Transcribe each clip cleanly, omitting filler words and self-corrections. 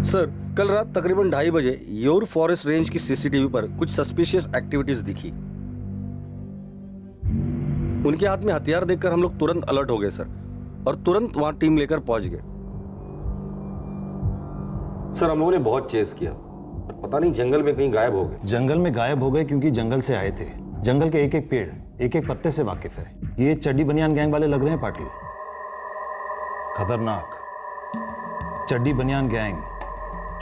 Sir, कल रात तकरीबन 2:30 बजे योर फॉरेस्ट रेंज की सीसीटीवी पर कुछ सस्पिशियस एक्टिविटीज दिखी। उनके हाथ में हथियार देखकर हम लोग तुरंत अलर्ट हो गए सर, और तुरंत वहां टीम लेकर पहुंच गए। सर, हम लोगों ने बहुत चेस किया, पर पता नहीं जंगल में कहीं गायब हो गए। जंगल में गायब हो गए क्योंकि जंगल से आए थे। जंगल के एक एक पेड़, एक एक पत्ते से वाकिफ है। ये चड्डी बनियान गैंग वाले लग रहे हैं पाटिल। खतरनाक चड्डी बनियान गैंग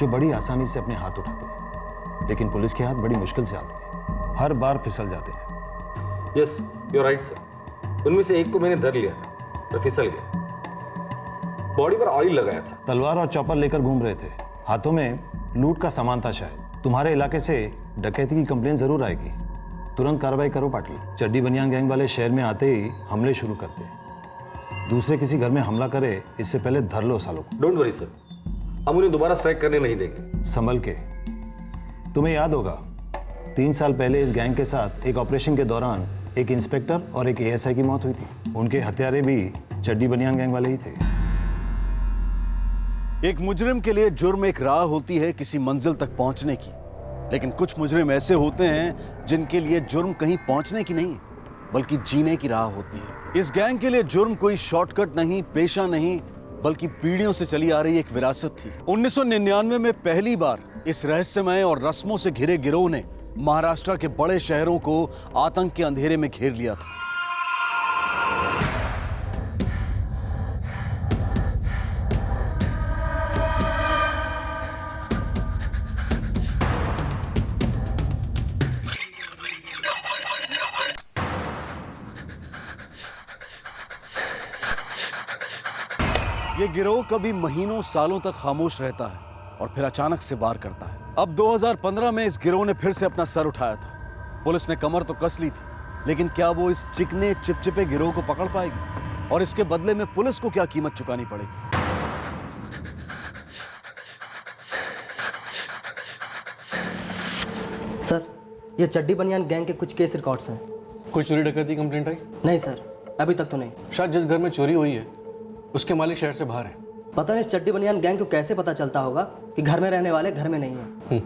जो बड़ी आसानी से अपने हाथ उठाते हैं, लेकिन पुलिस के हाथ बड़ी मुश्किल से आते हैं, हर बार फिसल जाते हैं। Yes, you are right sir. उनमें से एक को मैंने धर लिया था, पर फिसल गया। बॉडी पर ऑयल लगाया था। तलवार और चॉपर लेकर घूम रहे थे। हाथों में लूट का सामान था शायद। तुम्हारे इलाके से डकैती की कंप्लेन जरूर आएगी। तुरंत कार्रवाई करो पाटिल। चड्डी बनियान गैंग वाले शहर में आते ही हमले शुरू करते हैं। दूसरे किसी घर में हमला करे इससे पहले धर लो सालों को। डोंट वरी सर, हम उन्हें दोबारा स्ट्राइक करने नहीं देंगे। संभल के। तुम्हें याद होगा 3 साल पहले इस गैंग के साथ एक ऑपरेशन के दौरान एक इंस्पेक्टर और एक एएसआई की मौत हुई थी। उनके हत्यारे भी चड्डी बनियान गैंग वाले ही थे। एक मुजरिम के लिए जुर्म एक राह होती है किसी मंजिल तक पहुंचने की, लेकिन कुछ मुजरिम ऐसे होते हैं जिनके लिए जुर्म कहीं पहुंचने की नहीं बल्कि जीने की राह होती है। इस गैंग के लिए जुर्म कोई शॉर्टकट नहीं, पेशा नहीं, बल्कि पीढ़ियों से चली आ रही एक विरासत थी। 1999 में पहली बार इस रहस्यमय और रस्मों से घिरे गिरोह ने महाराष्ट्र के बड़े शहरों को आतंक के अंधेरे में घेर लिया था। ये गिरोह कभी महीनों सालों तक खामोश रहता है और फिर अचानक से वार करता है। अब 2015 में इस गिरोह ने फिर से अपना सर उठाया था। पुलिस ने कमर तो कस ली थी, लेकिन क्या वो इस चिकने चिपचिपे गिरोह को पकड़ पाएगी? और इसके बदले में पुलिस को क्या कीमत चुकानी पड़ेगी? सर, ये चड्डी बनियान गैंग के कुछ केस रिकॉर्ड्स हैं। कोई चोरी डकैती कंप्लेंट आई? नहीं सर, अभी तक तो नहीं। शायद जिस घर में चोरी हुई है उसके मालिक शहर से बाहर हैं। पता नहीं इस चड्डी बनियान गैंग को कैसे पता चलता होगा कि घर में रहने वाले घर में नहीं हैं।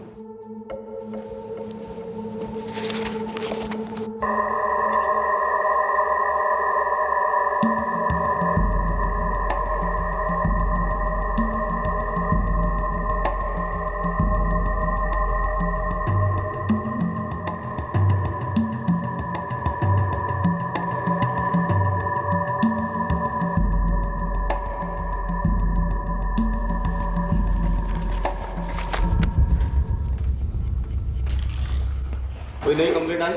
कोई नई कंप्लेंट आई?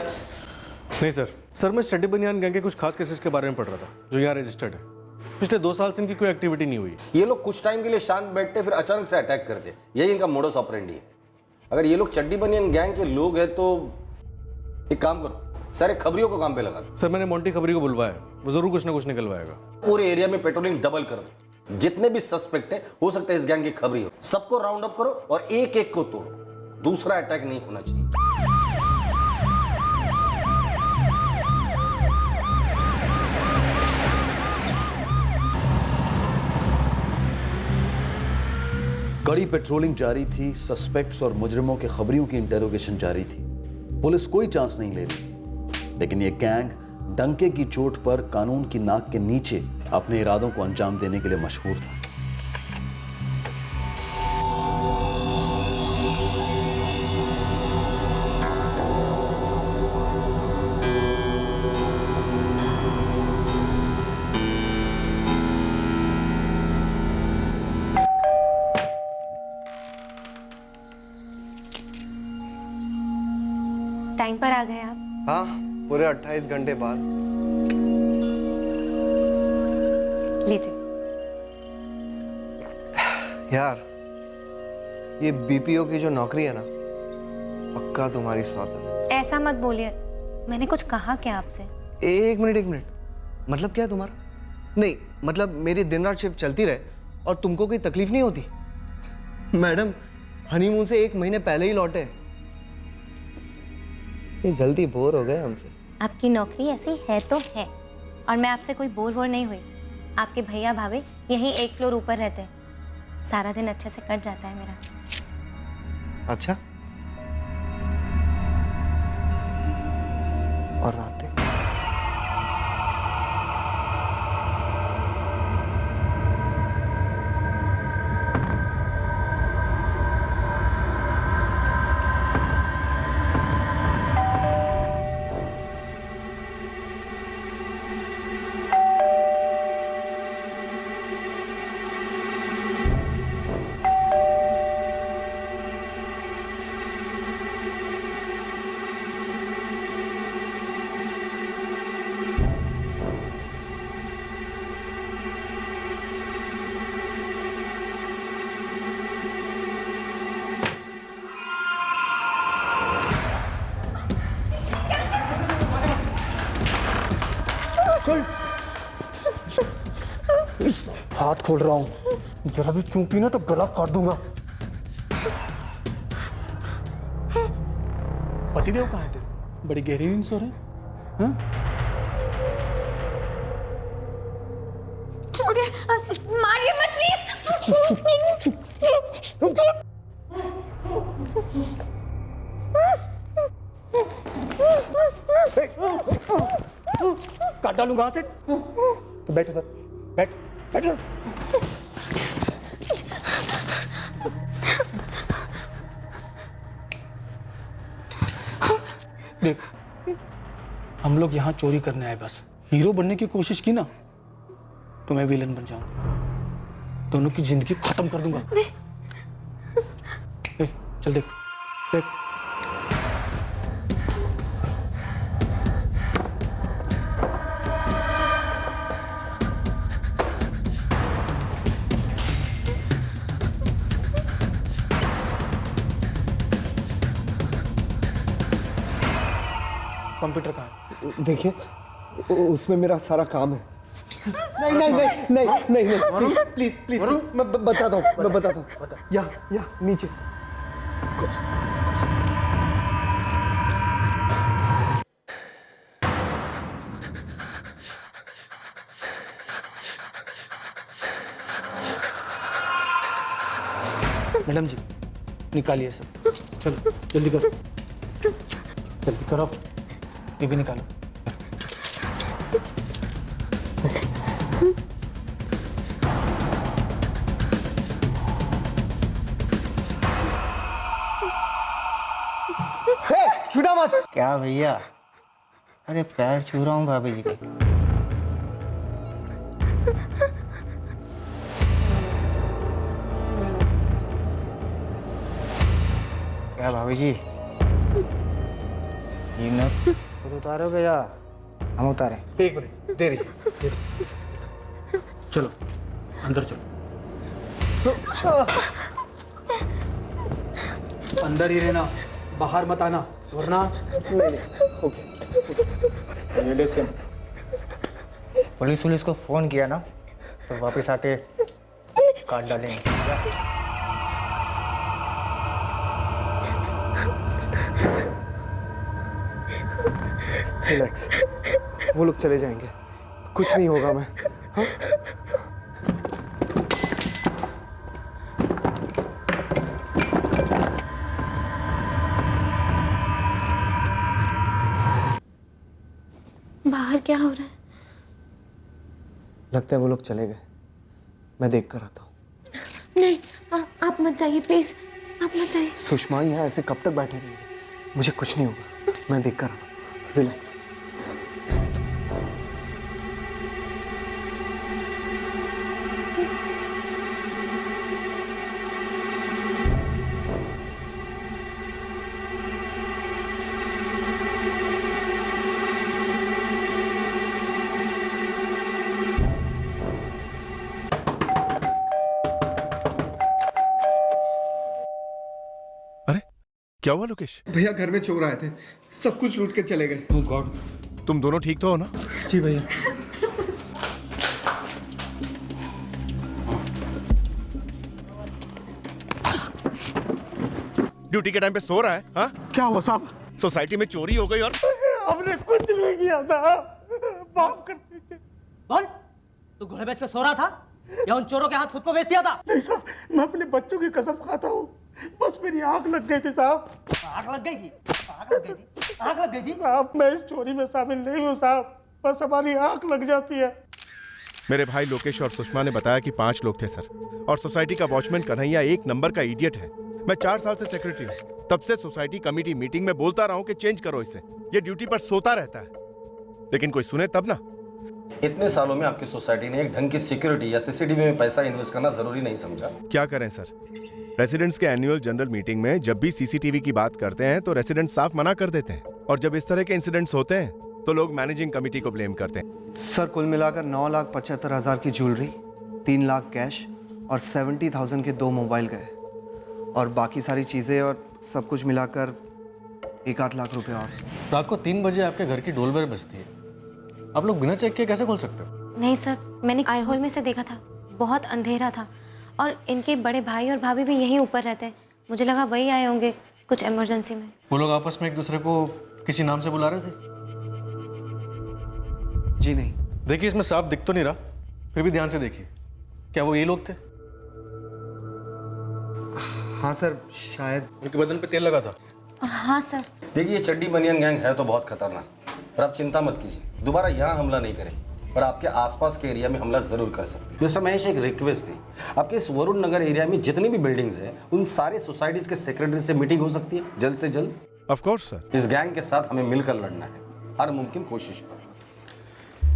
नहीं सर मैं चड्डी बनियान गैंग के कुछ खास केसेस के बारे में पढ़ रहा था जो यहाँ रजिस्टर्ड है। पिछले 2 साल से इनकी कोई एक्टिविटी नहीं हुई। ये लोग कुछ टाइम के लिए शांत बैठते, फिर अचानक से अटैक करते। यही इनका मोडस ऑपरेंडी है। अगर ये लोग चड्डी बनियान गैंग के लोग हैं तो एक काम करो, सारे खबरियों को काम पे लगा दो। सर मैंने मोंटी खबरी को बुलवाया, वो जरूर कुछ ना कुछ निकलवाएगा। पूरे एरिया में पेट्रोलिंग डबल कर दो। जितने भी सस्पेक्ट है हो सकता है इस गैंग की खबरी हो, सबको राउंड अप करो और एक एक को तोड़ो। दूसरा अटैक नहीं होना चाहिए। कड़ी पेट्रोलिंग जारी थी, सस्पेक्ट्स और मुजरिमों के खबरियों की इंटेरोगेशन जारी थी। पुलिस कोई चांस नहीं ले रही थी, लेकिन ये गैंग डंके की चोट पर कानून की नाक के नीचे अपने इरादों को अंजाम देने के लिए मशहूर था। टाइम पर आ गए आप। हाँ, पूरे 28 घंटे बाद। लीजिए। यार, ये बीपीओ की जो नौकरी है ना, पक्का तुम्हारी सौतन है। ऐसा मत बोलिए, मैंने कुछ कहा क्या आपसे? एक मिनट, मतलब क्या है तुम्हारा? नहीं, मतलब मेरी दिन रात शिफ्ट चलती रहे और तुमको कोई तकलीफ नहीं होती? मैडम, हनीमून से 1 महीने पहले ही लौटे। जल्दी बोर हो गए हमसे। आपकी नौकरी ऐसी है तो है, और मैं आपसे कोई बोर नहीं हुई। आपके भैया भाभी यहीं 1 फ्लोर ऊपर रहते हैं। सारा दिन अच्छे से कट जाता है मेरा। अच्छा, और रातें? हाथ खोल रहा हूँ, जरा भी चूंटी ना तो गला काट दूंगा। पतिदेव कहाँ है तेरे? बड़ी गहरी नींद सो रहे हैं? छोड़िए, मारिए मत प्लीज। काट डालूं कहाँ से? तो बैठ उधर, बैठ बैठ उधर। देख, हम लोग यहाँ चोरी करने आए, बस हीरो बनने की कोशिश की ना तो मैं विलन बन जाऊंगा, दोनों की जिंदगी खत्म कर दूंगा। ए, चल देख देख। कंप्यूटर कहाँ है? देखिए, उसमें मेरा सारा काम है। नहीं नहीं नहीं नहीं नहीं नहीं, प्लीज प्लीज, मैं बताता हूँ, मैं बताता हूँ। या नीचे। मैडम जी, निकालिए सब। चलो जल्दी करो, जल्दी करो, ये भी निकालो। छूटा मत। क्या भैया? अरे पैर छू रहा हूँ भाभी जी के। क्या भाभी जी, ये नथ खुद उतारोगे या हम उतारें? एक मिनट दे रही। चलो अंदर चलो। अंदर ही रहना, बाहर मत आना, वरना ओके। पुलिस को फोन किया ना तो वापस आके काट डालेंगे। रिलैक्स, वो लोग चले जाएंगे, कुछ नहीं होगा। मैं हाँ? बाहर क्या हो रहा है? लगता है वो लोग चले गए, मैं देख कर आता हूँ। नहीं, आप मत जाइए प्लीज, आप मत जाइए। सुषमा यहाँ ऐसे कब तक बैठे रहेंगे? मुझे कुछ नहीं होगा, मैं देख कर आता हूँ। रिलैक्स। क्या हुआ लोकेश? भैया घर में चोर आए थे, सब कुछ लूट के चले गए। ओह गॉड। तुम दोनों ठीक तो हो ना? जी भैया। ड्यूटी के टाइम पे सो रहा है? हाँ? क्या हुआ साहब? सोसाइटी में चोरी हो गई और हमने कुछ नहीं किया साहब, माफ कर दीजिए। कौन? तू घोड़े बेच के सो रहा था? या उन चोरों के हाथ खुद को बेच दिया था? नहीं साहब, मैं अपने बच्चों की कसम खाता हूँ, बस मेरी आंख लग गई थी साहब। आग लग गई थी? आग लग गई थी? आग लग गई थी? साहब मैं इस चोरी में शामिल नहीं हूँ साहब, बस हमारी आंख लग जाती है। मेरे भाई लोकेश और सुषमा ने बताया कि 5 लोग थे सर, और सोसाइटी का वॉचमैन कन्हैया 1 नंबर का इडियट है। मैं 4 साल से सेक्रेटरी हूँ, तब से सोसाइटी कमेटी मीटिंग में बोलता रहा हूँ कि चेंज करो इसे, ये ड्यूटी पर सोता रहता है, लेकिन कोई सुने तब ना। इतने सालों में आपकी सोसाइटी ने एक ढंग की सिक्योरिटी या सीसीटीवी में पैसा इन्वेस्ट करना जरूरी नहीं समझा। क्या करें सर, रेसिडेंट्स के एनुअल जनरल मीटिंग में जब भी सीसीटीवी की बात करते हैं तो रेसिडेंट साफ मना कर देते हैं, और जब इस तरह के इंसिडेंट्स होते हैं तो लोग मैनेजिंग कमेटी को ब्लेम करते हैं। सर कुल मिलाकर 9,75,000 की ज्वेलरी, 3 लाख कैश और 70,000 के 2 मोबाइल गए, और बाकी सारी चीज़ें और सब कुछ मिलाकर 1-8 लाख रुपए और। रात को 3 बजे आपके घर की डोर बेल बजती है, आप लोग बिना चेक किए कैसे खोल सकते हो? नहीं सर, मैंने आई हॉल में से देखा था, बहुत अंधेरा था और इनके बड़े भाई और भाभी भी यहीं ऊपर रहते हैं। मुझे लगा वही आए होंगे कुछ इमरजेंसी में। वो लोग आपस में एक दूसरे को किसी नाम से बुला रहे थे? जी नहीं। देखिए इसमें साफ दिख तो नहीं रहा, फिर भी ध्यान से देखिए, क्या वो ये लोग थे? हाँ सर, शायद। उनके बदन पे तेल लगा था? हाँ सर। देखिए ये चड्डी बनियान गैंग है तो बहुत खतरनाक, पर आप चिंता मत कीजिए, दोबारा यहाँ हमला नहीं करें, पर आपके आसपास के एरिया में हमला जरूर कर सकते हैं। मिस्टर महेश, एक रिक्वेस्ट थी, आपके इस वरुण नगर एरिया में जितनी भी बिल्डिंग्स हैं उन सारे सोसाइटीज के सेक्रेटरी से मीटिंग हो सकती है जल्द से जल्द? Of course sir. इस गैंग के साथ हमें मिलकर लड़ना है, हर मुमकिन कोशिश पर।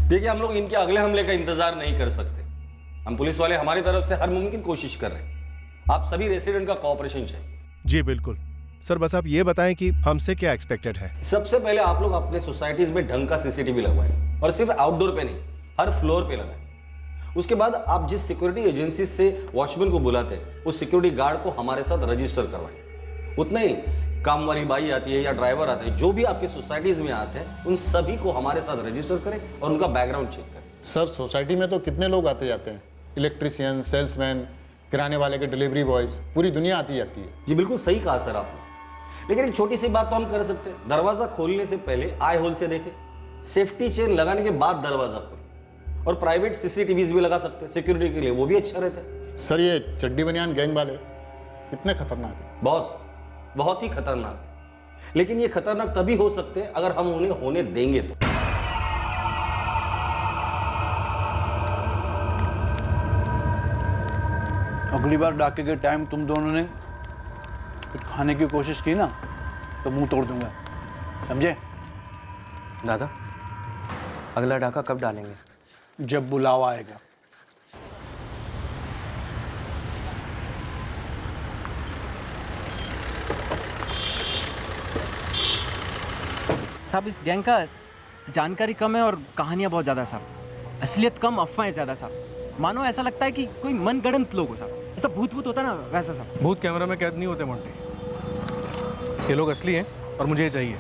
देखिए हम लोग इनके अगले हमले का इंतजार नहीं कर सकते, हम पुलिस वाले हमारी तरफ से हर मुमकिन कोशिश कर रहे हैं, आप सभी रेसिडेंट का कोऑपरेशन चाहिए। जी बिल्कुल सर, बस आप ये बताएं कि हमसे क्या एक्सपेक्टेड है। सबसे पहले आप लोग अपने सोसाइटीज में ढंग का सीसीटीवी लगवाएं, और सिर्फ आउटडोर पे नहीं, हर फ्लोर पे लगाएं। उसके बाद आप जिस सिक्योरिटी एजेंसी से वॉचमैन को बुलाते हैं उस सिक्योरिटी गार्ड को हमारे साथ रजिस्टर करवाएं। उतना ही, काम वाली बाई आती है या ड्राइवर आता है, जो भी आपके सोसाइटीज में आते हैं उन सभी को हमारे साथ रजिस्टर करें और उनका बैकग्राउंड चेक करें। सर सोसाइटी में तो कितने लोग आते जाते हैं, इलेक्ट्रिशियन, सेल्समैन, किराने वाले के डिलीवरी बॉयज, पूरी दुनिया आती जाती है। जी बिल्कुल सही कहा सर आपने, लेकिन एक छोटी सी बात तो हम कर सकते हैं, दरवाजा खोलने से पहले आई होल से देखें, सेफ्टी चेन लगाने के बाद दरवाजा खोलें, और प्राइवेट सीसीटीवीज भी लगा सकते हैं सिक्योरिटी के लिए, वो भी अच्छा रहता है। सर ये चड्डी बनियान गैंग वाले कितने खतरनाक है? बहुत ही खतरनाक है, लेकिन ये खतरनाक तभी हो सकते हैं अगर हम उन्हें होने देंगे तो। अगली बार डाके के टाइम तुम दोनों ने कुछ खाने की कोशिश की ना तो मुंह तोड़ दूंगा, समझे? दादा, अगला डाका कब डालेंगे? जब बुलावा आएगा। साहब इस गैंग का जानकारी कम है और कहानियां बहुत ज़्यादा साहब, असलियत कम, अफवाहें ज़्यादा साहब। मानो ऐसा लगता है कि कोई मनगढ़ंत लोग हो साहब, ऐसा भूत होता ना वैसा साहब। भूत कैमरा में कैद नहीं होते मोंटी, ये लोग असली हैं और मुझे ये चाहिए।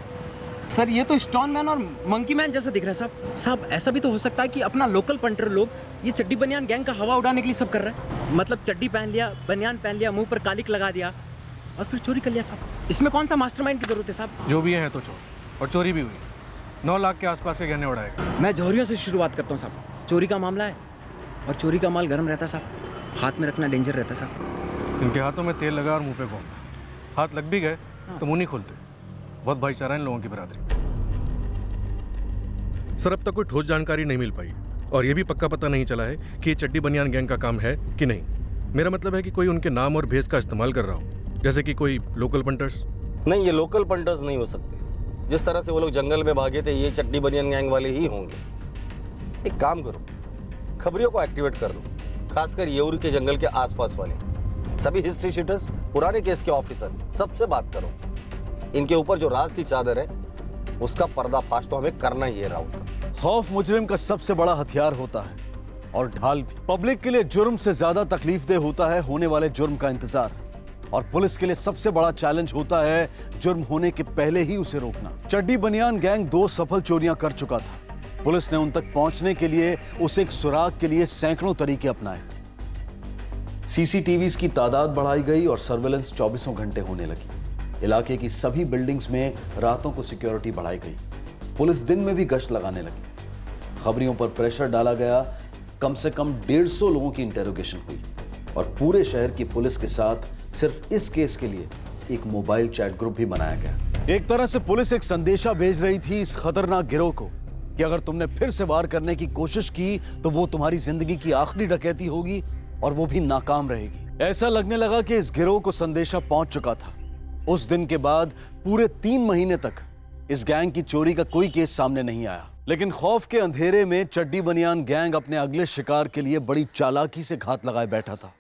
सर ये तो स्टोन मैन और मंकी मैन जैसा दिख रहा है साहब। साहब ऐसा भी तो हो सकता है कि अपना लोकल पंटर लोग ये चड्डी बनियान गैंग का हवा उड़ाने के लिए सब कर रहा है, मतलब चड्डी पहन लिया, बनियान पहन लिया, मुंह पर कालिक लगा दिया और फिर चोरी कर लिया साहब। इसमें कौन सा मास्टरमाइंड की जरूरत है साहब? जो भी है तो चोर, और चोरी भी हुई, 9 लाख के आसपास के गहने उड़ाएगा। मैं जौहरियों से शुरुआत करता हूँ साहब। चोरी का मामला है और चोरी का माल गर्म रहता साहब, हाथ में रखना डेंजर रहता साहब। इनके हाथों में तेल लगा और मुंह पे गोंद, हाथ लग भी गए तो मुंह नहीं खोलते। बहुत भाईचारा इन लोगों की बरादरी। सर अब तक कोई ठोस जानकारी नहीं मिल पाई और ये भी पक्का पता नहीं चला है कि ये चड्डी बनियान गैंग का काम है कि नहीं। मेरा मतलब है कि कोई उनके नाम और भेस का इस्तेमाल कर रहा हो, जैसे कि कोई लोकल पंटर्स। नहीं, ये लोकल पंटर्स नहीं हो सकते, जिस तरह से वो लोग जंगल में भागे थे ये चड्डी बनियान गैंग वाले ही होंगे। एक काम करो, खबरियों को एक्टिवेट कर दो, खासकर येउरी के जंगल के आसपास वाले सभी हिस्ट्री शीटर्स, पुराने केस के ऑफिसर, सबसे बात करो। इनके ऊपर जो राज की चादर है उसका पर्दाफाश तो हमें करना ही है राउत। खौफ मुजरिम का सबसे बड़ा हथियार होता है और ढाल भी। पब्लिक के लिए जुर्म से ज्यादा तकलीफदेह होता है होने वाले जुर्म का इंतजार, और पुलिस के लिए सबसे बड़ा चैलेंज होता है जुर्म होने के पहले ही उसे रोकना। चड्डी बनियान गैंग 2 सफल चोरियां कर चुका था। पुलिस ने उन तक पहुंचने के लिए उस एक सुराग के लिए सैकड़ों तरीके अपनाए। सीसीटीवीज की तादाद बढ़ाई गई और सर्वेलेंस 24 घंटे होने लगी। इलाके की सभी बिल्डिंग्स में रातों को सिक्योरिटी बढ़ाई गई। पुलिस दिन में भी गश्त लगाने लगी। खबरियों पर प्रेशर डाला गया कम से कम 150 लोगों की इंटेरोगेशन हुई और पूरे शहर की पुलिस के साथ सिर्फ इस केस के लिए एक मोबाइल चैट ग्रुप भी बनाया गया। एक तरह से पुलिस एक संदेशा भेज रही थी इस खतरनाक गिरोह को कि अगर तुमने फिर से वार करने की कोशिश की तो वो तुम्हारी जिंदगी की आखिरी डकैती होगी और वो भी नाकाम रहेगी। ऐसा लगने लगा कि इस गिरोह को संदेशा पहुंच चुका था। उस दिन के बाद पूरे 3 महीने तक इस गैंग की चोरी का कोई केस सामने नहीं आया। लेकिन खौफ के अंधेरे में चड्डी बनियान गैंग अपने अगले शिकार के लिए बड़ी चालाकी से घात लगाए बैठा था।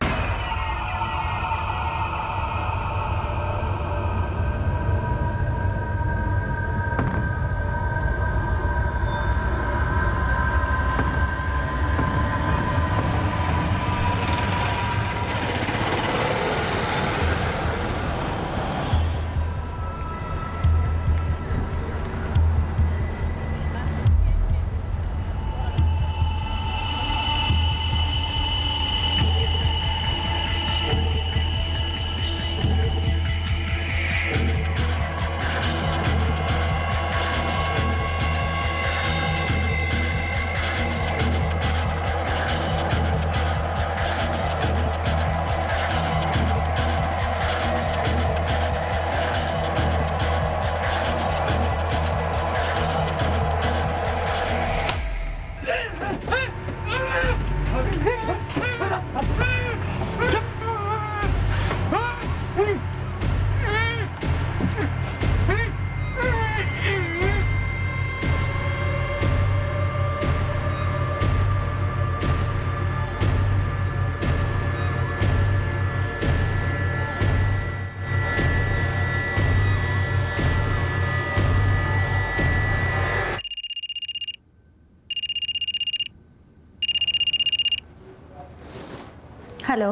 हेलो,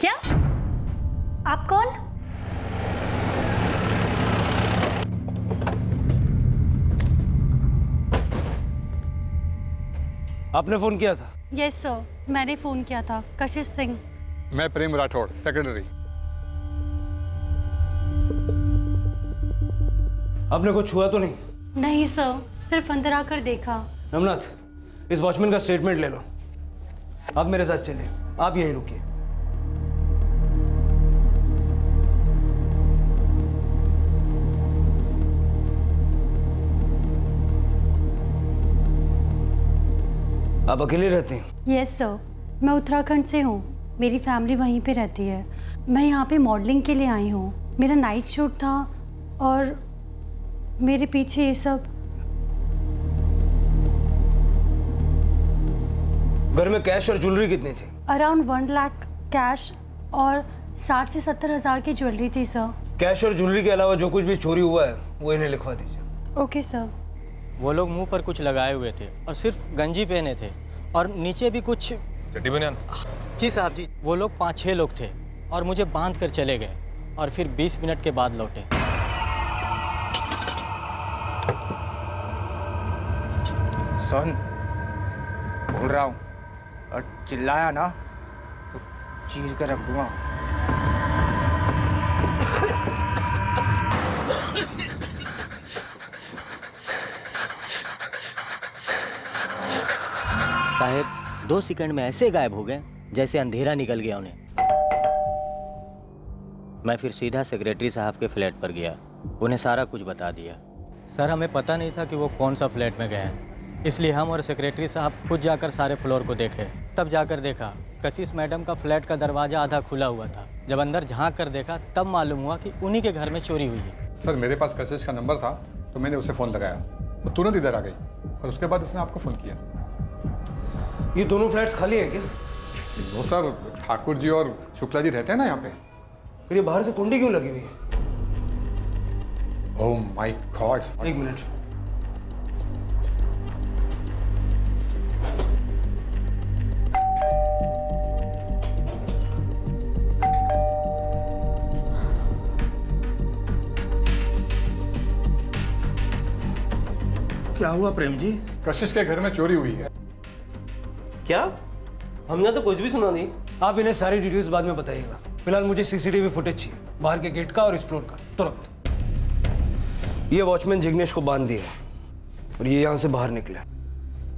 क्या आप कौन? आपने फोन किया था? यस सर, मैंने फोन किया था। कशिश सिंह। मैं प्रेम राठौड़, सेक्रेटरी। आपने कुछ छुआ तो नहीं? नहीं सर, सिर्फ अंदर आकर देखा। रमनाथ, इस वॉचमैन का स्टेटमेंट ले लो। आप मेरे साथ चलिए, आप यहीं रुकिए। आप अकेले रहते हैं? यस सर, मैं उत्तराखंड से हूँ। मेरी फैमिली वहीं पे रहती है। मैं यहाँ पे मॉडलिंग के लिए आई हूँ। मेरा नाइट शूट था और मेरे पीछे ये सब। घर में कैश और ज्वेलरी कितनी थी? अराउंड 1 लाख कैश और 60 से 70 हज़ार की ज्वेलरी थी सर। कैश और ज्वेलरी के अलावा जो कुछ भी चोरी हुआ है वो इन्हें लिखवा दीजिए। Okay sir. वो लोग मुंह पर कुछ लगाए हुए थे और सिर्फ गंजी पहने थे और नीचे भी कुछ चड्डी बनियान। जी साहब जी। वो लोग 5-6 लोग थे और मुझे बांध कर चले गए और फिर 20 मिनट के बाद लौटे। सुन, बोल रहा हूँ और चिल्लाया ना तो चीर कर रख दूंगा। साहेब 2 सेकंड में ऐसे गायब हो गए जैसे अंधेरा निकल गया उन्हें। मैं फिर सीधा सेक्रेटरी साहब के फ्लैट पर गया, उन्हें सारा कुछ बता दिया। सर, हमें पता नहीं था कि वो कौन सा फ्लैट में गए हैं, इसलिए हम और सेक्रेटरी साहब खुद जाकर सारे फ्लोर को देखे। तब जाकर देखा कशिश मैडम का फ्लैट का दरवाज़ा आधा खुला हुआ था। जब अंदर झांक कर देखा तब मालूम हुआ कि उन्हीं के घर में चोरी हुई है। सर, मेरे पास कशिश का नंबर था तो मैंने उसे फ़ोन लगाया, वो तुरंत इधर आ गई और उसके बाद उसने आपको फ़ोन किया। ये दोनों फ्लैट्स खाली है क्या? वो सर, ठाकुर जी और शुक्ला जी रहते हैं ना यहाँ पे। फिर ये बाहर से कुंडी क्यों लगी हुई है? Oh my God. 1 मिनट। क्या हुआ प्रेम जी? कशिश के घर में चोरी हुई है। क्या? हमने तो कुछ भी सुना नहीं। आप इन्हें सारी डिटेल्स बाद में बताइएगा। फिलहाल मुझे सीसीटीवी फुटेज चाहिए, बाहर के गेट का और इस फ्लोर का, तुरंत। ये वॉचमैन जिग्नेश को बांध दिया और ये यहाँ से बाहर निकला।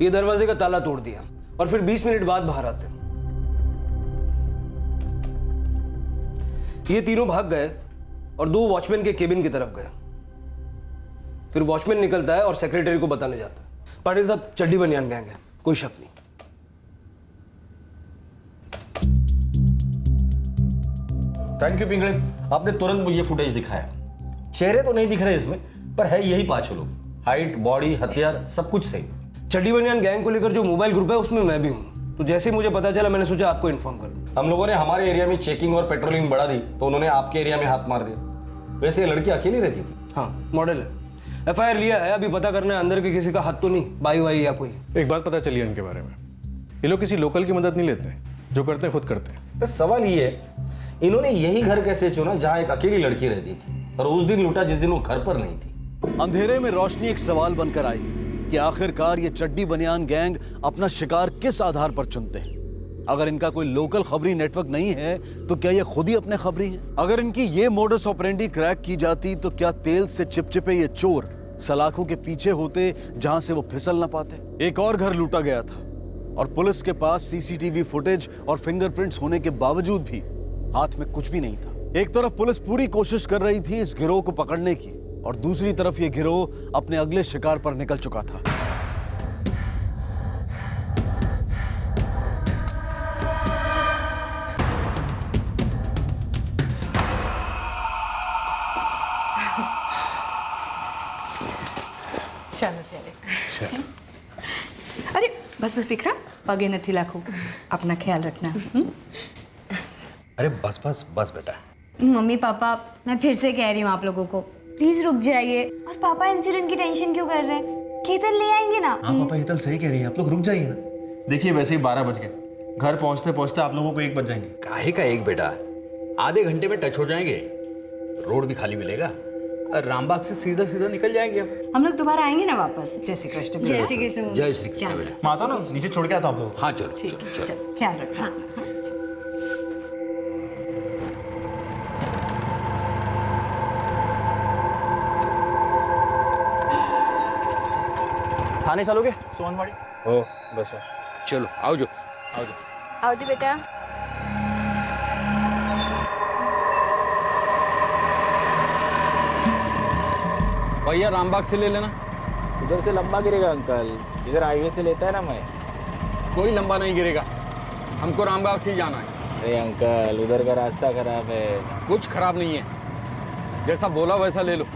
ये दरवाजे का ताला तोड़ दिया और फिर 20 मिनट बाद बाहर आते हैं। ये तीनों भाग गए और 2 वॉचमैन के केबिन की तरफ गए। फिर वॉचमैन निकलता है और सेक्रेटरी को बताने जाता है, पाटिल साहब चड्डी बनियान गैंग है, कोई शक नहीं। थैंक यू पिंगले, आपने तुरंत मुझे फुटेज दिखाया। चेहरे तो नहीं दिख रहे इसमें, पर है यही 5 लोग। हाइट, बॉडी, हथियार सब कुछ सही। चड्डी बनियान गैंग को लेकर जो मोबाइल ग्रुप है उसमें मैं भी हूँ, तो जैसे ही मुझे पता चला मैंने सोचा आपको इन्फॉर्म कर दूं। हम लोगों ने हमारे एरिया में चेकिंग और पेट्रोलिंग बढ़ा दी तो उन्होंने आपके एरिया में हाथ मार दिया। वैसे ये लड़की अकेली रहती थी? हाँ, मॉडल है। FIR लिया है, अभी पता करना है अंदर के किसी का हाथ तो नहीं, बाई वाई या कोई। एक बात पता चली है इनके बारे में, ये लोग किसी लोकल की मदद नहीं लेते, जो करते हैं खुद करते हैं। बस सवाल ये है, इन्होंने यही घर कैसे चुना जहाँ एक अकेली लड़की रहती थी और उस दिन लूटा जिस दिन वो घर पर नहीं थी? अंधेरे में रोशनी एक सवाल बनकर आई कि आखिरकार ये चड्डी बनियान गैंग अपना शिकार किस आधार पर चुनते हैं। अगर इनका कोई लोकल खबरी नेटवर्क नहीं है तो क्या ये खुद ही अपने खबरी हैं? अगर इनकी ये मोडस ऑपरेंडी क्रैक की जाती तो क्या तेल से चिपचिपे ये चोर सलाखों के पीछे होते जहां से वो फिसल ना पाते? एक और घर लूटा गया था और पुलिस के पास CCTV फुटेज और फिंगरप्रिंट्स होने के बावजूद भी हाथ में कुछ भी नहीं था। एक तरफ पुलिस पूरी कोशिश कर रही थी इस गिरोह को पकड़ने की और दूसरी तरफ ये गिरोह अपने अगले शिकार पर निकल चुका था। ચાલો ત્યારે અરે બસ બસ દીકરા પગે નથી લાખું अपना ख्याल रखना। अरे बस बस बस बेटा। मम्मी पापा, मैं फिर से कह रही हूँ आप लोगों को, प्लीज रुक जाइए। और पापा इंसिडेंट की टेंशन क्यों कर रहे हैं? केतन ले आएंगे ना। हाँ पापा, हेतल सही कह रही है, आप लोग रुक जाइए ना। देखिए वैसे ही 12 बज गए, घर पहुंचते पहुंचते आप लोगों को 1 बज जाएंगे। काहे का 1 बेटा, आधे घंटे में टच हो जाएंगे, रोड भी खाली मिलेगा और रामबाग से सीधा सीधा निकल जाएंगे। अब हम लोग दोबारा आएंगे ना वापस। जय श्री कृष्ण। जय श्री कृष्ण। जय श्री कृष्ण बेटा। माता ना नीचे छोड़ के आता आप लोग। हाँ चलो ठीक चलो है, चलो। चल ख्याल रखना। थाने चलोगे? सोनवाड़ी हो बस। चलो आओ जो आओ जी बेटा। भैया रामबाग से ले लेना। उधर से लंबा गिरेगा अंकल, इधर हाईवे से लेता है ना मैं। कोई लंबा नहीं गिरेगा, हमको रामबाग से ही जाना है। अरे अंकल उधर का रास्ता खराब है। कुछ खराब नहीं है, जैसा बोला वैसा ले लो।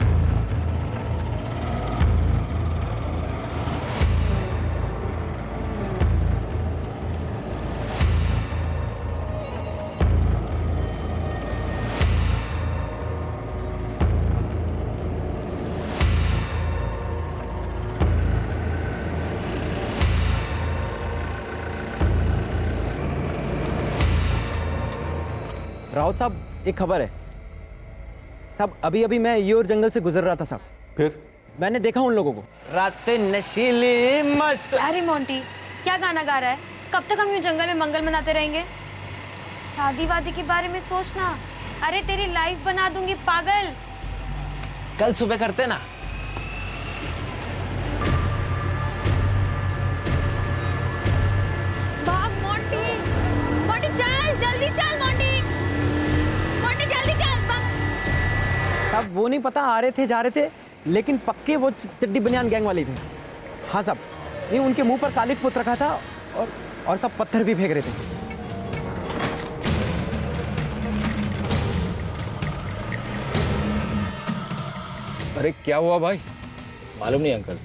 राउत साहब एक खबर है साहब, अभी अभी मैं ये और जंगल से गुजर रहा था साहब, फिर मैंने देखा उन लोगों को रातें नशीली मस्त। अरे मोंटी, क्या गाना गा रहा है? कब तक हम यूं जंगल में मंगल मनाते रहेंगे? शादी वादी के बारे में सोचना। अरे तेरी लाइफ बना दूंगी पागल। कल सुबह करते ना। भाग मोंटी, मोंटी चल, जल्दी चल मोंटी, मोंटी जल्दी चल भाग। साहब वो नहीं पता आ रहे थे जा रहे थे, लेकिन पक्के वो चड्डी बनियान गैंग वाले थे। हाँ साहब, नहीं उनके मुंह पर कालिक पुत रखा था और सब पत्थर भी फेंक रहे थे। अरे क्या हुआ भाई? मालूम नहीं अंकल,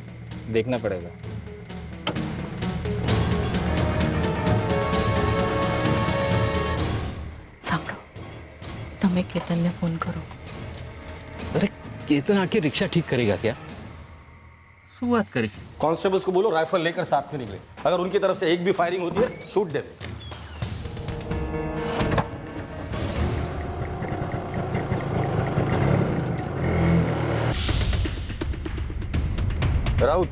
देखना पड़ेगा। સાંભળો, તમે કેતનને ફોન કરો। अरे केतन आके रिक्शा ठीक करेगा क्या? शुरुआत करेगी। कांस्टेबल्स को बोलो राइफल लेकर साथ में निकले। अगर उनकी तरफ से एक भी फायरिंग होती है शूट दे। राउत,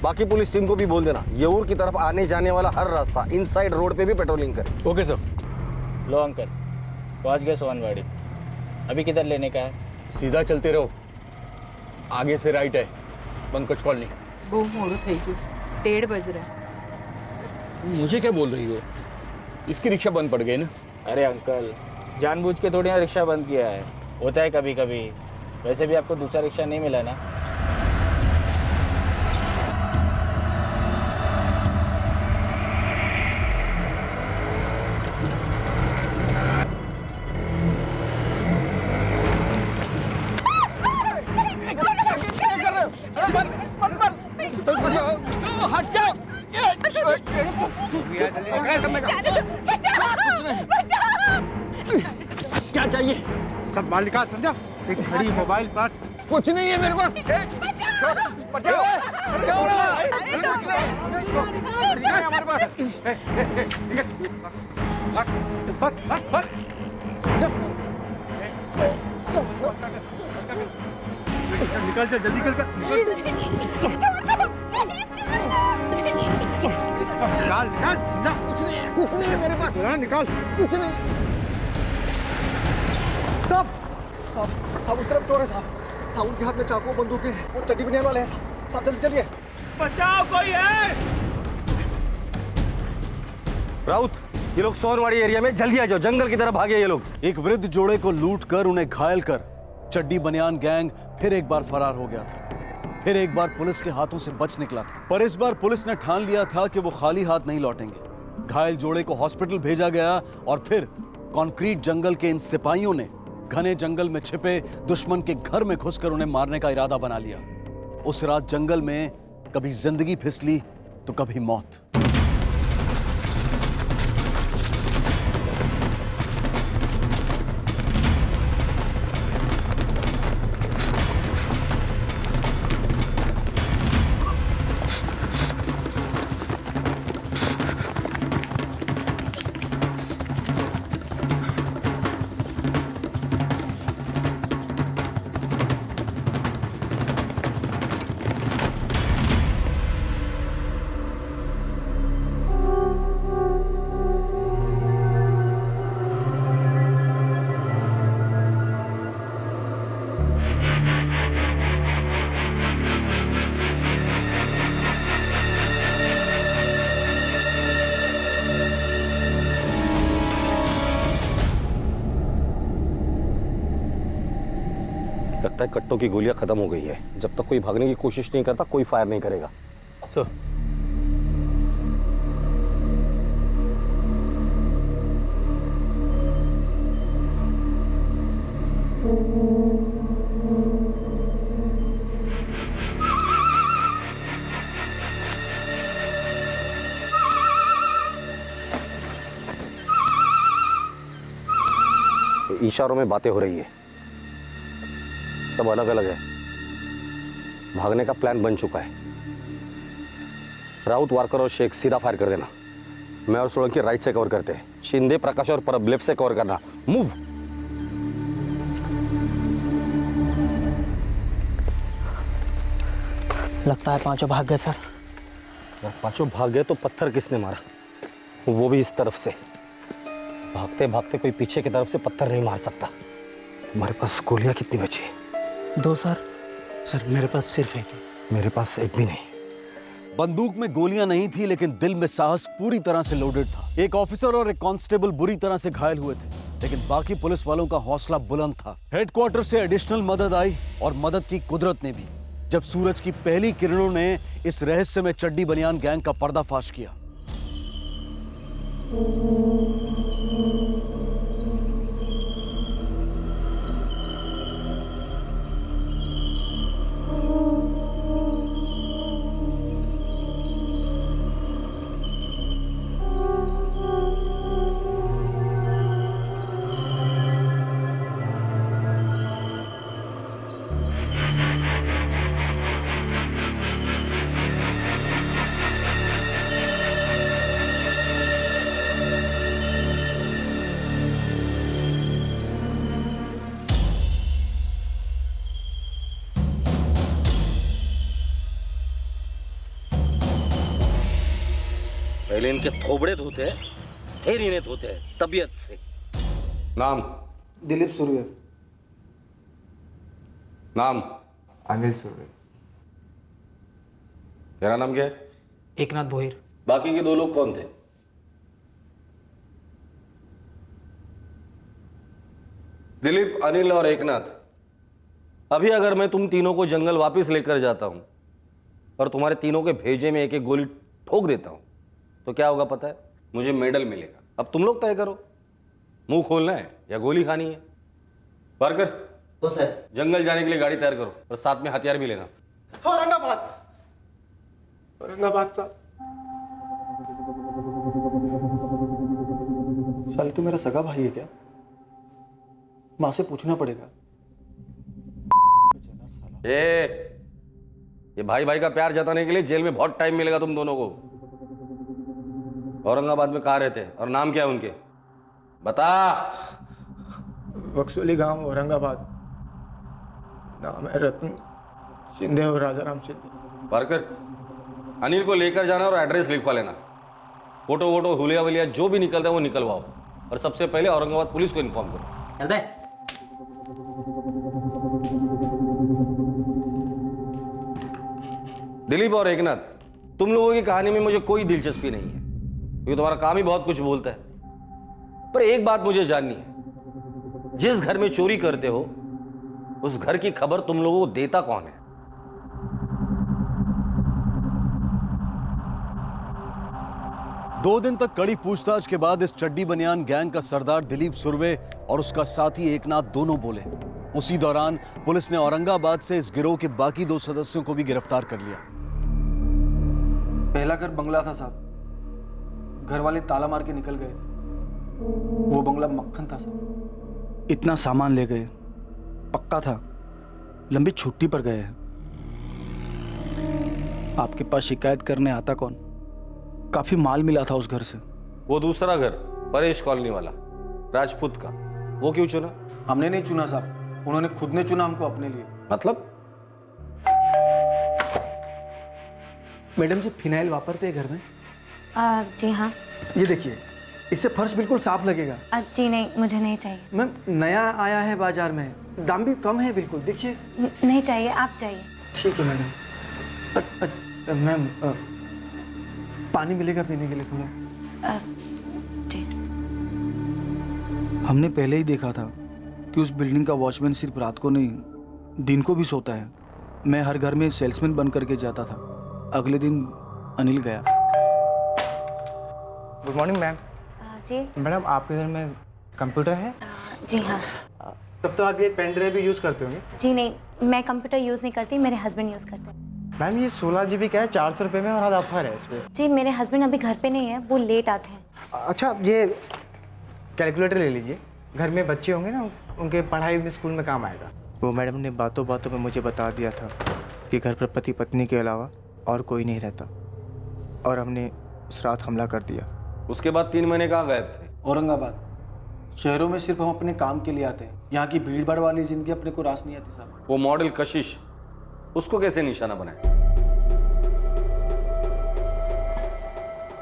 बाकी पुलिस टीम को भी बोल देना येऊर की तरफ आने जाने वाला हर रास्ता इनसाइड रोड पे भी पेट्रोलिंग करे। Okay sir. लो अंकल, पहुंच गए सोनवाड़ी। अभी किधर लेने का है? सीधा चलते रहो, आगे से राइट है, पंकज कॉलोनी। બહુ મોડું થઈ ગયું, 1:30 બજ રહ્યા। मुझे क्या बोल रही हो? इसकी रिक्शा बंद पड़ गई ना। अरे अंकल, जानबूझ के थोड़ी ना रिक्शा बंद किया है, होता है कभी कभी। वैसे भी आपको दूसरा रिक्शा नहीं मिला ना। क्या चाहिए? सब माल निकाल, समझा? एक घड़ी, मोबाइल, पर्स। कुछ नहीं है मेरे पास। बचाओ! क्या हो रहा है? हमारे पास। निकल चल, जल्दी निकल कर। निकाल, निकाल, समझा? कुछ नहीं है मेरे पास। निकाल। कुछ नहीं। साहब, साहब उस तरफ चोर है साहब। साहब उनके हाथ में चाकू, बंदूक है। वो चड्डी बनियान वाले हैं साहब। साहब जल्दी चलिए। बचाओ, कोई है? राउत, ये लोग सोनवाड़ी एरिया में जल्दी आ जाओ, जंगल की तरफ भागे ये लोग। एक वृद्ध जोड़े को लूट कर उन्हें घायल कर चड्डी बनियान गैंग फिर एक बार फरार हो गया था। फिर एक बार पुलिस के हाथों से बच निकला था, पर इस बार पुलिस ने ठान लिया था कि वो खाली हाथ नहीं लौटेंगे। घायल जोड़े को हॉस्पिटल भेजा गया और फिर कंक्रीट जंगल के इन सिपाहियों ने घने जंगल में छिपे दुश्मन के घर में घुसकर उन्हें मारने का इरादा बना लिया। उस रात जंगल में कभी जिंदगी फिसली तो कभी मौत। लगता है कट्टों की गोलियां खत्म हो गई है। जब तक कोई भागने की कोशिश नहीं करता, कोई फायर नहीं करेगा। सर, इशारों में बातें हो रही है, सब अलग अलग है। भागने का प्लान बन चुका है। राउत, वारकर और शेख सीधा फायर कर देना। मैं और सोलंकी राइट से कवर करते हैं। शिंदे, प्रकाश और परब लेफ्ट से कवर करना। मूव। लगता है पांचों भाग गए सर। पांचों भाग गए तो पत्थर किसने मारा? वो भी इस तरफ से। भागते भागते कोई पीछे की तरफ से पत्थर नहीं मार सकता। तुम्हारे पास गोलियां कितनी बची? 2 सर। सर मेरे पास सिर्फ एक है। मेरे पास एक भी नहीं। बंदूक में गोलियां नहीं थी, लेकिन दिल में साहस पूरी तरह से लोडेड था। एक ऑफिसर और एक कांस्टेबल बुरी तरह से घायल हुए थे, लेकिन बाकी पुलिस वालों का हौसला बुलंद था। हेडक्वार्टर से एडिशनल मदद आई और मदद की कुदरत ने भी, जब सूरज की पहली किरणों ने इस रहस्य में चड्डी बनियान गैंग का पर्दाफाश किया। पहले इनके थोबड़े धोते हैं, फिर इन्हें धोते हैं तबीयत से। नाम? दिलीप सुर्वे। नाम? अनिल सुर्वे। तेरा नाम क्या है? एकनाथ भोईर। बाकी के 2 लोग कौन थे? दिलीप, अनिल और एकनाथ। अभी अगर मैं तुम तीनों को जंगल वापस लेकर जाता हूं और तुम्हारे तीनों के भेजे में एक एक गोली ठोक देता हूं तो क्या होगा पता है? मुझे मेडल मिलेगा। अब तुम लोग तय करो, मुंह खोलना है या गोली खानी है। पारकर, तो सर जंगल जाने के लिए गाड़ी तैयार करो और साथ में हथियार भी लेना। औरंगाबाद, औरंगाबाद साहब। साली तू मेरा सगा भाई है क्या? माँ से पूछना पड़ेगा। ये भाई भाई का प्यार जताने के लिए जेल में बहुत टाइम मिलेगा तुम दोनों को। औरंगाबाद में कहाँ रहते हैं और नाम क्या है उनके? बता। बक्सोली गांव, औरंगाबाद। नाम है रत्न शिंदे और राजाराम शिंदे। पारकर, अनिल को लेकर जाना और एड्रेस लिखवा लेना। फोटो वोटो हुलिया वलिया जो भी निकलता है वो निकलवाओ और सबसे पहले औरंगाबाद पुलिस को इन्फॉर्म करो। चल बे। दिलीप और एकनाथ, तुम लोगों की कहानी में मुझे कोई दिलचस्पी नहीं है क्योंकि तुम्हारा काम ही बहुत कुछ बोलता है। पर एक बात मुझे जाननी है, जिस घर में चोरी करते हो उस घर की खबर तुम लोगों को देता कौन है? दो दिन तक कड़ी पूछताछ के बाद इस चड्डी बनियान गैंग का सरदार दिलीप सुरवे और उसका साथी एकनाथ दोनों बोले। उसी दौरान पुलिस ने औरंगाबाद से इस गिरोह के बाकी 2 सदस्यों को भी गिरफ्तार कर लिया। पहला घर बंगला था साहब, घर वाले ताला मार के निकल गए थे। वो बंगला मक्खन था साहब। इतना सामान ले गए, पक्का था लंबी छुट्टी पर गए हैं। आपके पास शिकायत करने आता कौन? काफी माल मिला था उस घर से। वो दूसरा घर परेश कॉलोनी वाला राजपूत का, वो क्यों चुना? हमने नहीं चुना साहब, उन्होंने खुद ने चुना हमको अपने लिए। मतलब? मैडम जी फिनाइल वापरते हैं घर में? जी हाँ। ये देखिए, इससे फर्श बिल्कुल साफ लगेगा। जी नहीं, मुझे नहीं चाहिए। मैम नया आया है बाजार में, दाम भी कम है बिल्कुल। देखिए। नहीं चाहिए, आप चाहिए। ठीक है मैडम। मैम पानी मिलेगा पीने के लिए थोड़ा? जी। हमने पहले ही देखा था कि उस बिल्डिंग का वॉचमैन सिर्फ रात को नहीं दिन को भी सोता है। मैं हर घर में सेल्समैन बन करके जाता था। अगले दिन अनिल गया। Good morning ma'am. जी मैडम, आपके घर में कंप्यूटर है? जी हाँ। तब तो आप ये पेन ड्राइव भी यूज़ करते होंगे? जी नहीं, मैं कंप्यूटर यूज़ नहीं करती, मेरे हस्बैंड यूज़ करते हैं। मैम ये 16 GB का है, 400 रुपये में, और आज ऑफर है इस पर। जी मेरे हस्बैंड अभी घर पे नहीं है, वो लेट आते हैं। अच्छा, ये कैलकुलेटर ले लीजिए, घर में बच्चे होंगे ना, उनके पढ़ाई में स्कूल में काम आएगा। वो मैडम ने बातों बातों में मुझे बता दिया था कि घर पर पति पत्नी के अलावा और कोई नहीं रहता, और हमने उस रात हमला कर दिया। उसके बाद 3 महीने कहाँ गायब थे? औरंगाबाद। शहरों में सिर्फ हम अपने काम के लिए आते हैं, यहाँ की भीड़ भाड़ वाली जिंदगी अपने को रास नहीं आती साहब। वो मॉडल कशिश, उसको कैसे निशाना बनाए?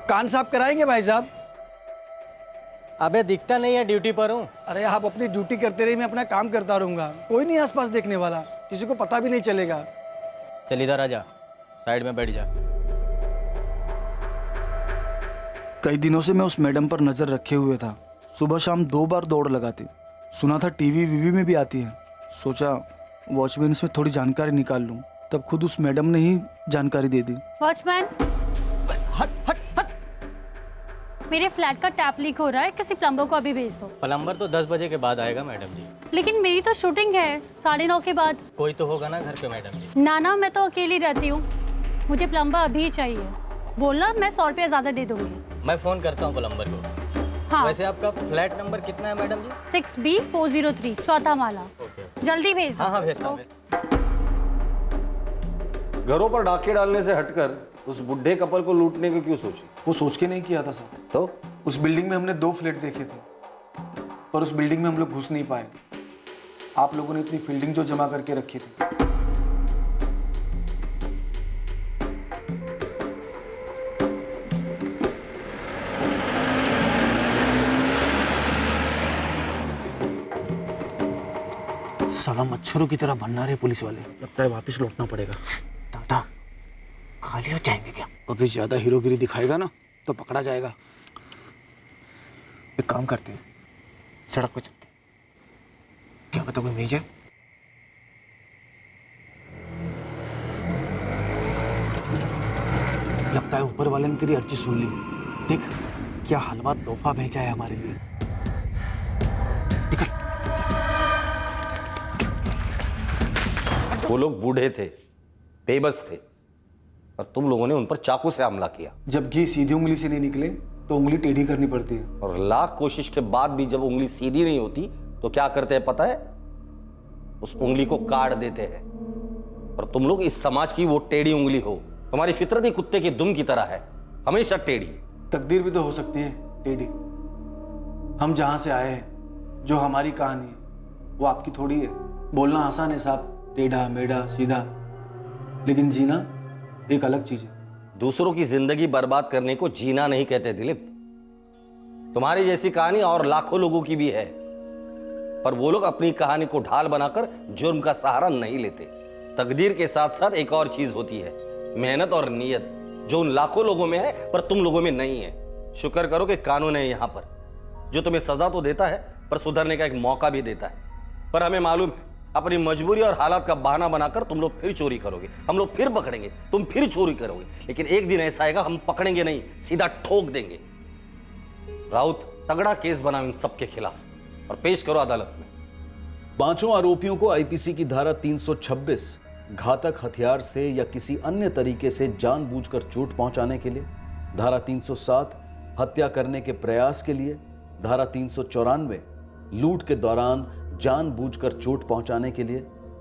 कान साफ कराएंगे भाई साहब? अबे दिखता नहीं है, ड्यूटी पर हूँ। अरे आप अपनी ड्यूटी करते रहिए, मैं अपना काम करता रहूंगा। कोई नहीं आसपास देखने वाला, किसी को पता भी नहीं चलेगा। चल इधर आ जा, साइड में बैठ जा। कई दिनों से मैं उस मैडम पर नजर रखे हुए था। सुबह शाम 2 बार दौड़ लगाती। सुना था टीवी वीवी में भी आती है। सोचा वॉचमैन से थोड़ी जानकारी निकाल लूं, तब खुद उस मैडम ने ही जानकारी दे दी। वॉचमैन, हट हट हट। मेरे फ्लैट का टैप लीक हो रहा है, किसी प्लम्बर को अभी भेज दो। प्लम्बर तो 10 बजे के बाद आएगा मैडम जी। लेकिन मेरी तो शूटिंग है 9:30 के बाद। कोई तो होगा ना घर पे मैडम जी। ना मैं तो अकेली रहती हूँ, मुझे प्लम्बर अभी चाहिए। बोलना, मैं 100 रुपया ज़्यादा दे दूंगी। मैं फोन करता हूँ प्लम्बर को। हाँ। वैसे आपका फ्लैट नंबर कितना है मैडम जी? 6B403, 4था माला। जल्दी भेज दो। हाँ भेजता हूँ। घरों पर डाके डालने से हटकर उस बुढ़े कपल को लूटने की क्यों सोची? वो सोच के नहीं किया था साहब। तो उस बिल्डिंग में हमने 2 फ्लैट देखे थे, पर उस बिल्डिंग में हम लोग घुस नहीं पाए। आप लोगों ने इतनी फील्डिंग जो जमा करके रखी थी। साला मच्छरों की तरह बनना रहे पुलिस वाले। लगता है वापस लौटना पड़ेगा। दादा खाली हो जाएंगे क्या? अभी ज्यादा हीरोगिरी दिखाएगा ना तो पकड़ा जाएगा। एक काम करते हैं, सड़क पर चलते हैं, क्या पता कोई मिल जाए। लगता है ऊपर वाले ने तेरी अर्जी सुन ली। देख क्या हलवा तोहफा भेजा है हमारे लिए। वो लोग बूढ़े थे, बेबस थे, और तुम लोगों ने उन पर चाकू से हमला किया। जब घी सीधी उंगली से नहीं निकले तो उंगली टेढ़ी करनी पड़ती है। और लाख कोशिश के बाद भी जब उंगली सीधी नहीं होती तो क्या करते हैं पता है? उस उंगली को काट देते हैं। और तुम लोग इस समाज की वो टेढ़ी उंगली हो। तुम्हारी फितरत ही कुत्ते की दुम की तरह है, हमेशा टेढ़ी। तकदीर भी तो हो सकती है टेढ़ी। हम जहां से आए हैं, जो हमारी कहानी है, वो आपकी थोड़ी है। बोलना आसान है साहब, टेढ़ा मेढ़ा सीधा, लेकिन जीना एक अलग चीज है। दूसरों की जिंदगी बर्बाद करने को जीना नहीं कहते दिलीप। तुम्हारी जैसी कहानी और लाखों लोगों की भी है, पर वो लोग अपनी कहानी को ढाल बनाकर जुर्म का सहारा नहीं लेते। तकदीर के साथ साथ एक और चीज होती है, मेहनत और नीयत, जो उन लाखों लोगों में है पर तुम लोगों में नहीं है। शुक्र करो कि कानून है यहां पर, जो तुम्हें सजा तो देता है पर सुधरने का एक मौका भी देता है। पर हमें मालूम है अपनी मजबूरी और हालात का बहाना बनाकर तुम लोग फिर चोरी करोगे, हम लोग फिर पकड़ेंगे, तुम फिर चोरी करोगे। लेकिन एक दिन ऐसा आएगा, हम पकड़ेंगे नहीं, सीधा ठोक देंगे। राउत, तगड़ा केस बनाओ इन सबके खिलाफ और पेश करो अदालत में। पांचों आरोपियों को आईपीसी की धारा 326 घातक हथियार से या किसी अन्य तरीके से जानबूझकर चोट पहुंचाने के लिए, धारा 307 हत्या करने के प्रयास के लिए, धारा 394 लूट के दौरान जानबूझकर चोट पहुंचाने के लिए,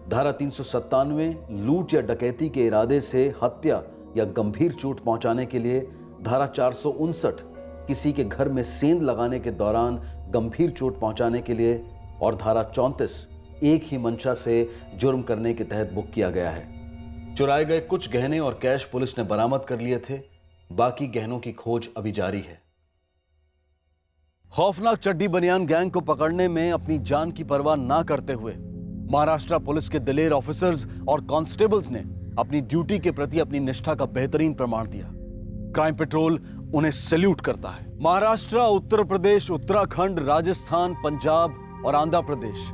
धारा 397 लूट या डकैती के इरादे से हत्या या गंभीर चोट पहुंचाने के लिए, धारा 459 किसी के घर में सेंध लगाने के दौरान गंभीर चोट पहुंचाने के लिए, और धारा 34 एक ही मंशा से जुर्म करने के तहत बुक किया गया है। चुराए गए कुछ गहने और कैश पुलिस ने बरामद कर लिए थे, बाकी गहनों की खोज अभी जारी है। खौफनाक चड्डी बनियान गैंग को पकड़ने में अपनी जान की परवाह ना करते हुए महाराष्ट्र पुलिस के दिलेर ऑफिसर्स और कांस्टेबल्स ने अपनी ड्यूटी के प्रति अपनी निष्ठा का बेहतरीन प्रमाण दिया। क्राइम पेट्रोल उन्हें सैल्यूट करता है। महाराष्ट्र, उत्तर प्रदेश, उत्तराखंड, राजस्थान, पंजाब और आंध्र प्रदेश,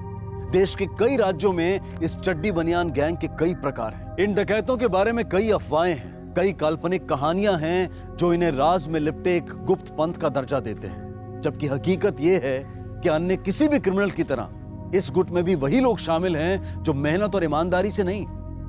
देश के कई राज्यों में इस चड्डी बनियान गैंग के कई प्रकार हैं। इन डकैतों के बारे में कई अफवाहें हैं, कई काल्पनिक कहानियां हैं जो इन्हें राज में लिपटे एक गुप्त पंथ का दर्जा देते हैं। जबकि हकीकत यह है कि अन्य किसी भी क्रिमिनल की तरह इस गुट में भी वही लोग शामिल हैं जो मेहनत और ईमानदारी से नहीं,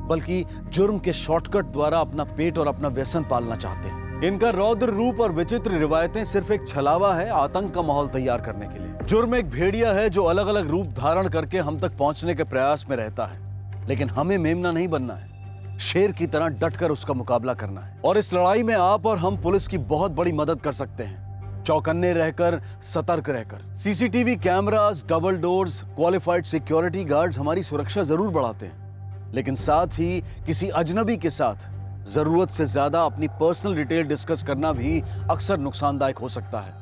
बल्कि जुर्म के शॉर्टकट द्वारा अपना पेट और अपना व्यसन पालना चाहते हैं। इनका रौद्र रूप और विचित्र रिवायतें सिर्फ एक छलावा है आतंक का माहौल तैयार करने के लिए। जुर्म एक भेड़िया है जो अलग अलग रूप धारण करके हम तक पहुंचने के प्रयास में रहता है, लेकिन हमें मेमना नहीं बनना है, शेर की तरह डटकर उसका मुकाबला करना है। और इस लड़ाई में आप और हम पुलिस की बहुत बड़ी मदद कर सकते हैं, चौकन्ने रहकर, सतर्क रहकर। CCTV cameras, double doors, qualified security guards हमारी सुरक्षा जरूर बढ़ाते हैं, लेकिन साथ ही किसी अजनबी के साथ जरूरत से ज्यादा अपनी पर्सनल डिटेल डिस्कस करना भी अक्सर नुकसानदायक हो सकता है,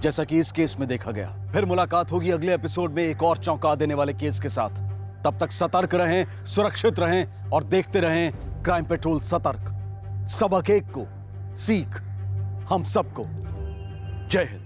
जैसा कि इस केस में देखा गया। फिर मुलाकात होगी अगले एपिसोड में एक और चौंका देने वाले केस के साथ। तब तक सतर्क रहें, सुरक्षित रहें और देखते रहें क्राइम पेट्रोल सतर्क। सबक एक को, सीख हम सबको। जय हिंद।